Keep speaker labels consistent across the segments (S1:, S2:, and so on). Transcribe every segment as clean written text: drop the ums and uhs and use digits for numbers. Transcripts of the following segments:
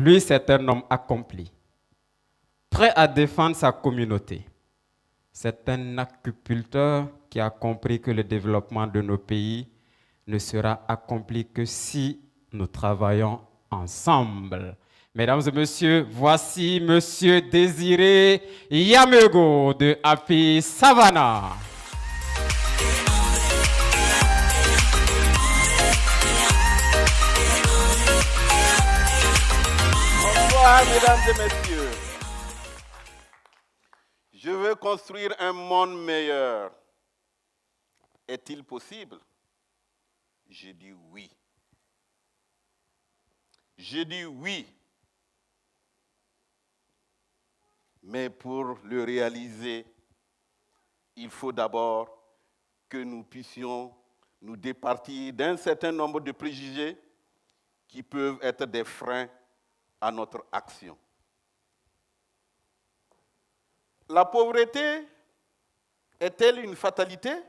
S1: Lui, c'est un homme accompli, prêt à défendre sa communauté. C'est un acupuncteur qui a compris que le développement de nos pays ne sera accompli que si nous travaillons ensemble. Mesdames et messieurs, voici Monsieur Désiré Yamego de Happy Savannah.
S2: Bonsoir, mesdames et messieurs. Je veux construire un monde meilleur. Est-il possible? Je dis oui. Je dis oui. Mais pour le réaliser, il faut d'abord que nous puissions nous départir d'un certain nombre de préjugés qui peuvent être des freins à notre action. La pauvreté est-elle une fatalité?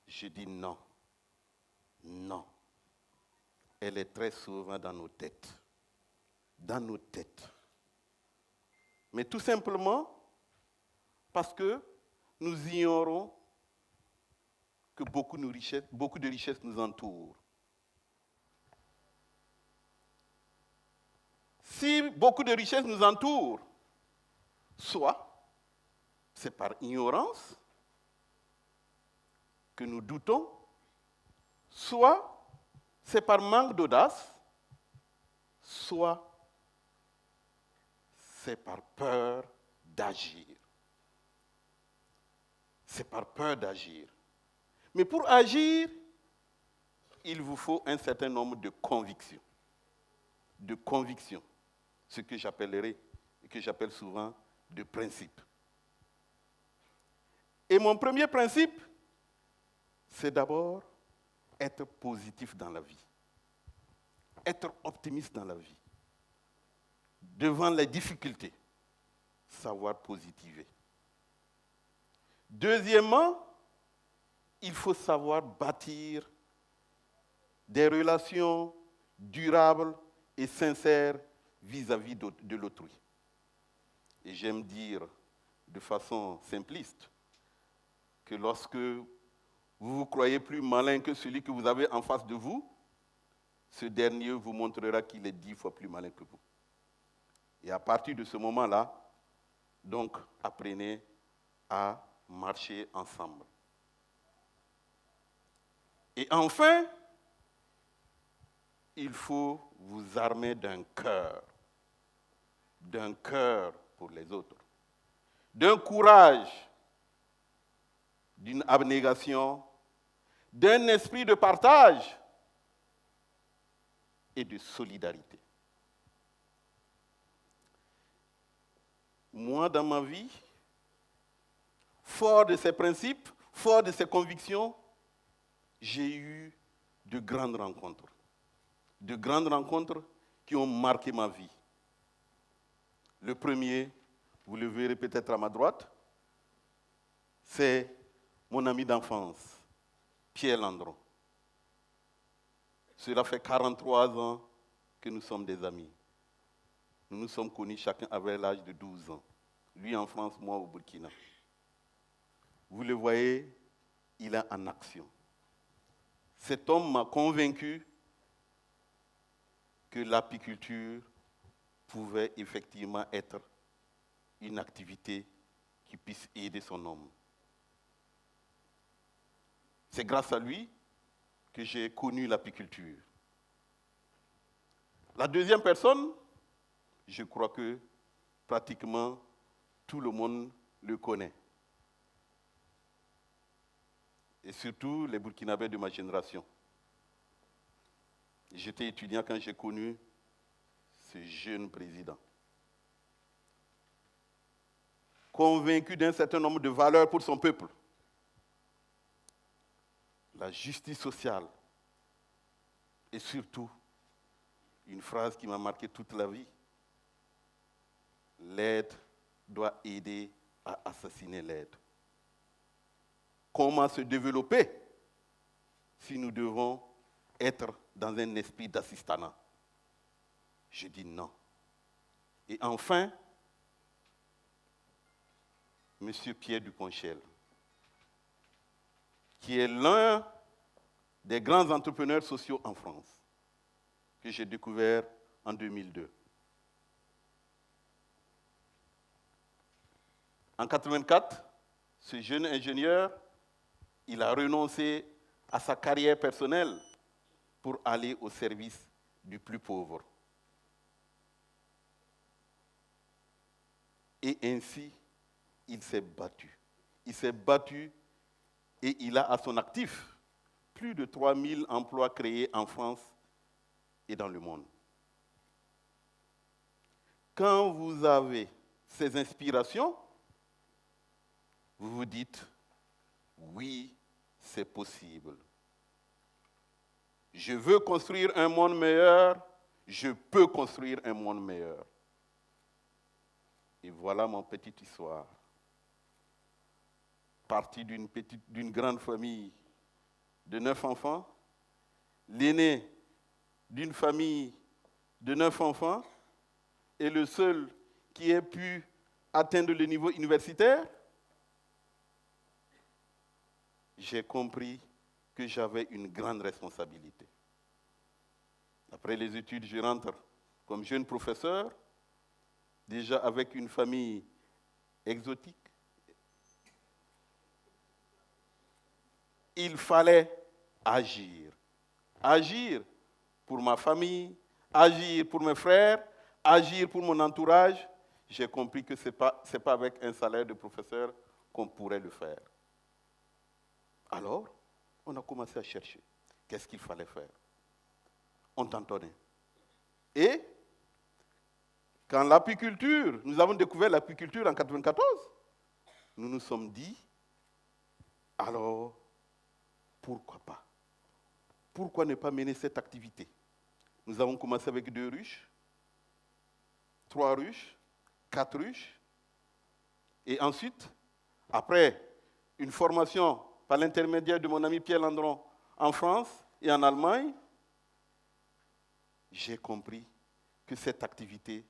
S2: Je dis non. Non. Elle est très souvent dans nos têtes. Dans nos têtes. Mais tout simplement parce que nous ignorons que beaucoup de richesses nous entourent. Si beaucoup de richesses nous entourent, soit c'est par ignorance que nous doutons, soit c'est par manque d'audace, soit c'est par peur d'agir. C'est par peur d'agir. Mais pour agir, il vous faut un certain nombre de convictions. De convictions. Ce que j'appellerai, et que j'appelle souvent, de principes. Et mon premier principe, c'est d'abord être positif dans la vie. Être optimiste dans la vie. Devant les difficultés, savoir positiver. Deuxièmement, il faut savoir bâtir des relations durables et sincères vis-à-vis de l'autrui. Et j'aime dire de façon simpliste que lorsque vous vous croyez plus malin que celui que vous avez en face de vous, ce dernier vous montrera qu'il est 10 fois plus malin que vous. Et à partir de ce moment-là, donc, apprenez à marcher ensemble. Et enfin, il faut vous armer d'un cœur pour les autres, d'un courage, d'une abnégation, d'un esprit de partage et de solidarité. Moi, dans ma vie, fort de ces principes, fort de ces convictions, j'ai eu de grandes rencontres. De grandes rencontres qui ont marqué ma vie. Le premier, vous le verrez peut-être à ma droite, c'est mon ami d'enfance, Pierre Landron. Cela fait 43 ans que nous sommes des amis. Nous nous sommes connus chacun avait l'âge de 12 ans. Lui en France, moi au Burkina. Vous le voyez, il est en action. Cet homme m'a convaincu que l'apiculture pouvait effectivement être une activité qui puisse aider son homme. C'est grâce à lui que j'ai connu l'apiculture. La deuxième personne, je crois que pratiquement tout le monde le connaît. Et surtout les Burkinabés de ma génération. J'étais étudiant quand j'ai connu ce jeune président. Convaincu d'un certain nombre de valeurs pour son peuple. La justice sociale. Et surtout, une phrase qui m'a marqué toute la vie. L'aide doit aider à assassiner l'aide. Comment se développer si nous devons être dans un esprit d'assistanat? Je dis non. Et enfin, M. Pierre Duponchel, qui est l'un des grands entrepreneurs sociaux en France, que j'ai découvert en 2002. En 1984, ce jeune ingénieur, il a renoncé à sa carrière personnelle pour aller au service du plus pauvre. Et ainsi, il s'est battu. Il s'est battu et il a à son actif plus de 3000 emplois créés en France et dans le monde. Quand vous avez ces inspirations, vous vous dites, oui, c'est possible. Je veux construire un monde meilleur, je peux construire un monde meilleur. Et voilà mon petite histoire. Parti d'une grande famille de 9 enfants, l'aîné d'une famille de 9 enfants et le seul qui ait pu atteindre le niveau universitaire, j'ai compris que j'avais une grande responsabilité. Après les études, je rentre comme jeune professeur, déjà avec une famille exotique. Il fallait agir. Agir pour ma famille, agir pour mes frères, agir pour mon entourage. J'ai compris que ce n'est pas avec un salaire de professeur qu'on pourrait le faire. Alors, on a commencé à chercher. Qu'est-ce qu'il fallait faire? On tâtonnait. Et quand l'apiculture, nous avons découvert l'apiculture en 1994, nous nous sommes dit, alors, pourquoi pas? Pourquoi ne pas mener cette activité? Nous avons commencé avec 2 ruches, 3 ruches, 4 ruches. Et ensuite, après une formation par l'intermédiaire de mon ami Pierre Landron en France et en Allemagne, j'ai compris que cette activité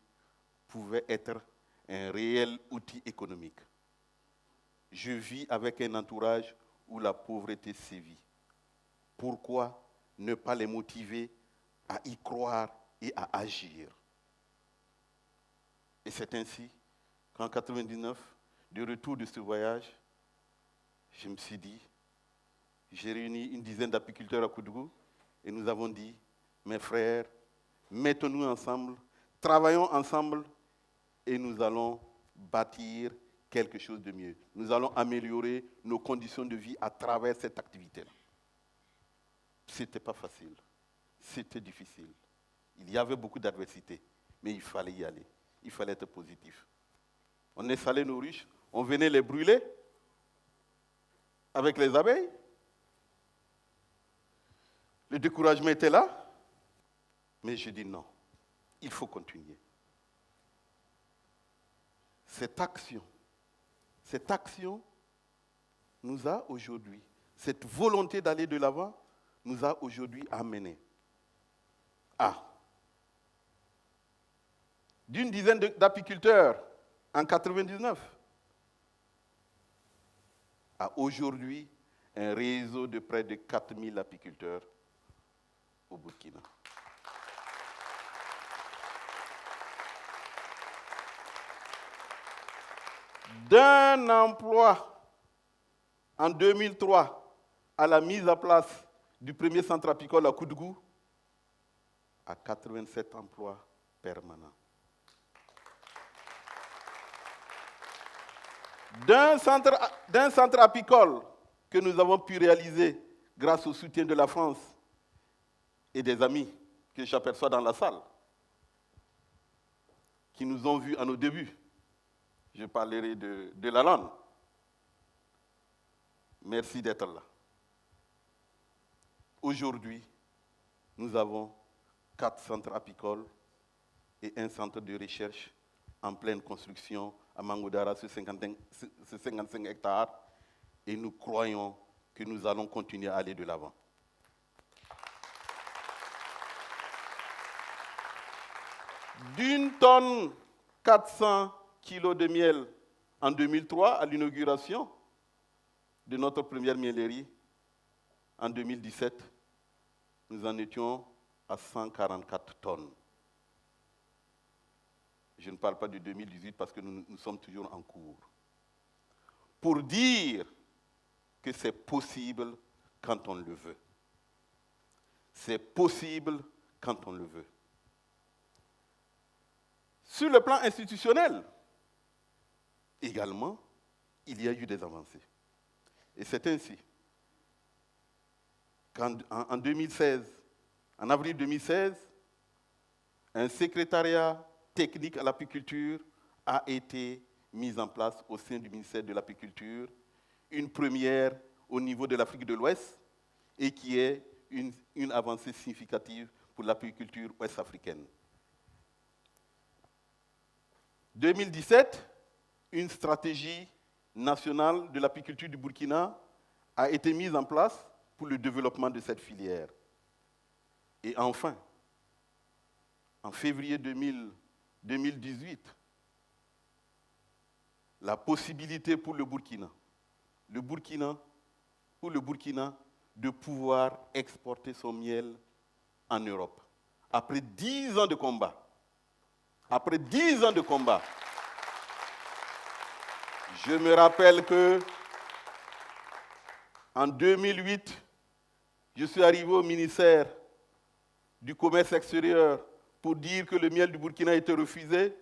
S2: pouvait être un réel outil économique. Je vis avec un entourage où la pauvreté sévit. Pourquoi ne pas les motiver à y croire et à agir? Et c'est ainsi qu'en 1999, de retour de ce voyage, je me suis dit, j'ai réuni une dizaine d'apiculteurs à Koudougou et nous avons dit, mes frères, mettons-nous ensemble, travaillons ensemble et nous allons bâtir quelque chose de mieux. Nous allons améliorer nos conditions de vie à travers cette activité-là. Ce n'était pas facile, c'était difficile. Il y avait beaucoup d'adversité, mais il fallait y aller. Il fallait être positif. On installait nos ruches, on venait les brûler avec les abeilles. Le découragement était là, mais je dis non, il faut continuer. Cette action nous a aujourd'hui, cette volonté d'aller de l'avant, nous a aujourd'hui amenés à, d'une dizaine d'apiculteurs en 1999, à aujourd'hui un réseau de près de 4000 apiculteurs au Burkina. D'un emploi en 2003 à la mise en place du premier centre apicole à Koudougou, à 87 emplois permanents. D'un centre apicole que nous avons pu réaliser grâce au soutien de la France et des amis que j'aperçois dans la salle, qui nous ont vus à nos débuts. Je parlerai de la langue. Merci d'être là. Aujourd'hui, nous avons 4 centres apicoles et un centre de recherche en pleine construction à Mangoudara sur 55 hectares. Et nous croyons que nous allons continuer à aller de l'avant. d'une tonne 400 kilos de miel en 2003 à l'inauguration de notre première miellerie. En 2017, nous en étions à 144 tonnes. Je ne parle pas de 2018 parce que nous sommes toujours en cours. Pour dire que c'est possible quand on le veut. C'est possible quand on le veut. Sur le plan institutionnel, également, il y a eu des avancées. Et c'est ainsi qu'en 2016, en avril 2016, un secrétariat technique à l'apiculture a été mis en place au sein du ministère de l'Apiculture, une première au niveau de l'Afrique de l'Ouest et qui est une avancée significative pour l'apiculture ouest-africaine. 2017, une stratégie nationale de l'apiculture du Burkina a été mise en place pour le développement de cette filière. Et enfin, en février 2018, la possibilité pour le Burkina de pouvoir exporter son miel en Europe. Après 10 ans de combat, je me rappelle que en 2008, je suis arrivé au ministère du Commerce extérieur pour dire que le miel du Burkina était refusé.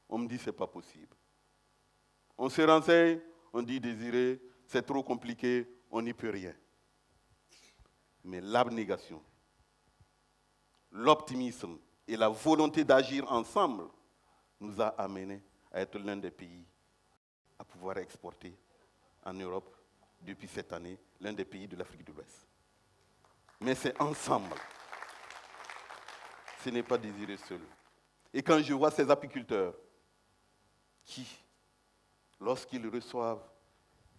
S2: On me dit que ce n'est pas possible. On se renseigne, on dit Désiré, c'est trop compliqué, on n'y peut rien. Mais l'abnégation, l'optimisme et la volonté d'agir ensemble nous a amenés à être l'un des pays à pouvoir exporter en Europe depuis cette année, l'un des pays de l'Afrique de l'Ouest. Mais c'est ensemble. Ce n'est pas Désiré seul. Et quand je vois ces apiculteurs qui, lorsqu'ils reçoivent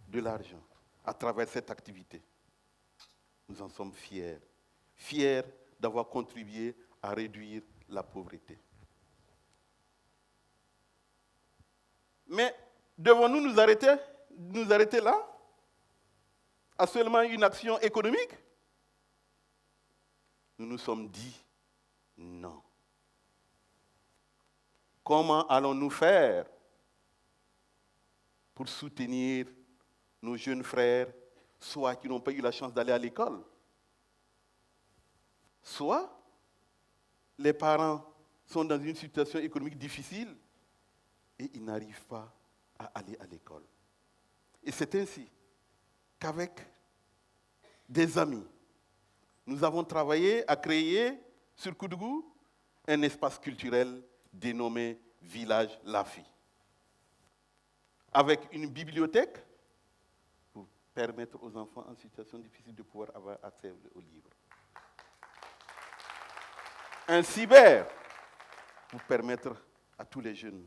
S2: de l'argent à travers cette activité, nous en sommes fiers. Fiers d'avoir contribué à réduire la pauvreté. Mais devons-nous nous arrêter là, à seulement une action économique? Nous nous sommes dit non. Comment allons-nous faire pour soutenir nos jeunes frères, soit qui n'ont pas eu la chance d'aller à l'école, soit les parents sont dans une situation économique difficile et ils n'arrivent pas à aller à l'école. Et c'est ainsi qu'avec des amis, nous avons travaillé à créer sur Koudougou un espace culturel dénommé Village Lafi, avec une bibliothèque pour permettre aux enfants en situation difficile de pouvoir avoir accès aux livres. Un cyber pour permettre à tous les jeunes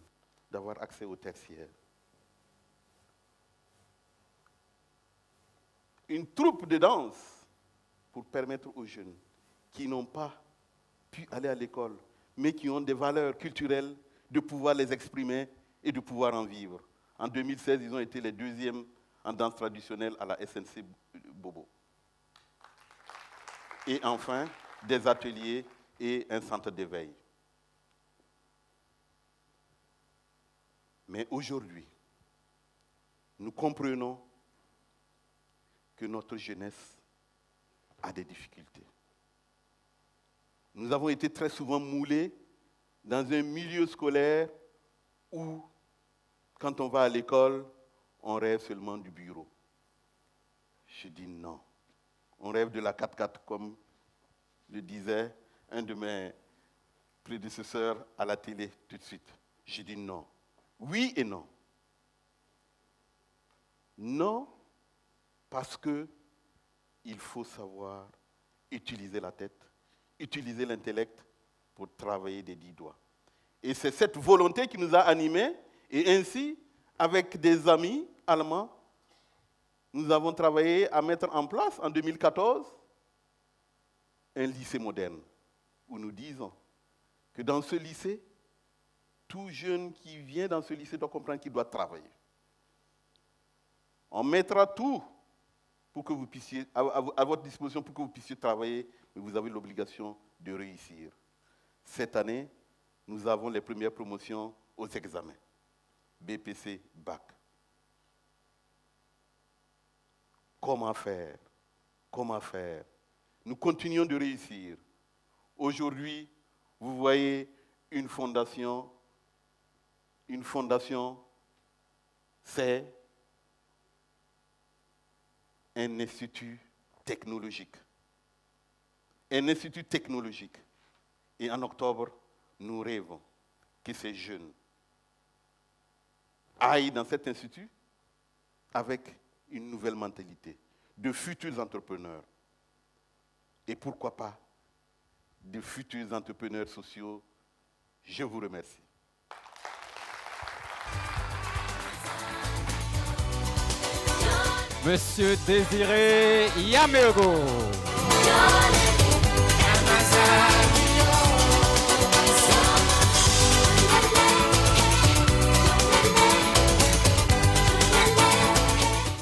S2: d'avoir accès au tertiaire. Une troupe de danse pour permettre aux jeunes qui n'ont pas pu aller à l'école, mais qui ont des valeurs culturelles, de pouvoir les exprimer et de pouvoir en vivre. En 2016, ils ont été les deuxièmes en danse traditionnelle à la SNC Bobo. Et enfin, des ateliers et un centre d'éveil. Mais aujourd'hui, nous comprenons que notre jeunesse a des difficultés. Nous avons été très souvent moulés dans un milieu scolaire où, quand on va à l'école, on rêve seulement du bureau. Je dis non. On rêve de la 4x4, comme le disait un de mes prédécesseurs à la télé tout de suite. Je dis non. Oui et non. Non, parce qu'il faut savoir utiliser la tête, utiliser l'intellect pour travailler des 10 doigts. Et c'est cette volonté qui nous a animés. Et ainsi, avec des amis allemands, nous avons travaillé à mettre en place, en 2014, un lycée moderne, où nous disons que dans ce lycée, tout jeune qui vient dans ce lycée doit comprendre qu'il doit travailler. On mettra tout pour que vous puissiez, à votre disposition pour que vous puissiez travailler, mais vous avez l'obligation de réussir. Cette année, nous avons les premières promotions aux examens. BPC, Bac. Comment faire? Comment faire? Nous continuons de réussir. Aujourd'hui, vous voyez une fondation, c'est un institut technologique. Un institut technologique. Et en octobre, nous rêvons que ces jeunes aillent dans cet institut avec une nouvelle mentalité, de futurs entrepreneurs. Et pourquoi pas de futurs entrepreneurs sociaux. Je vous remercie.
S1: Monsieur Désiré Yamego.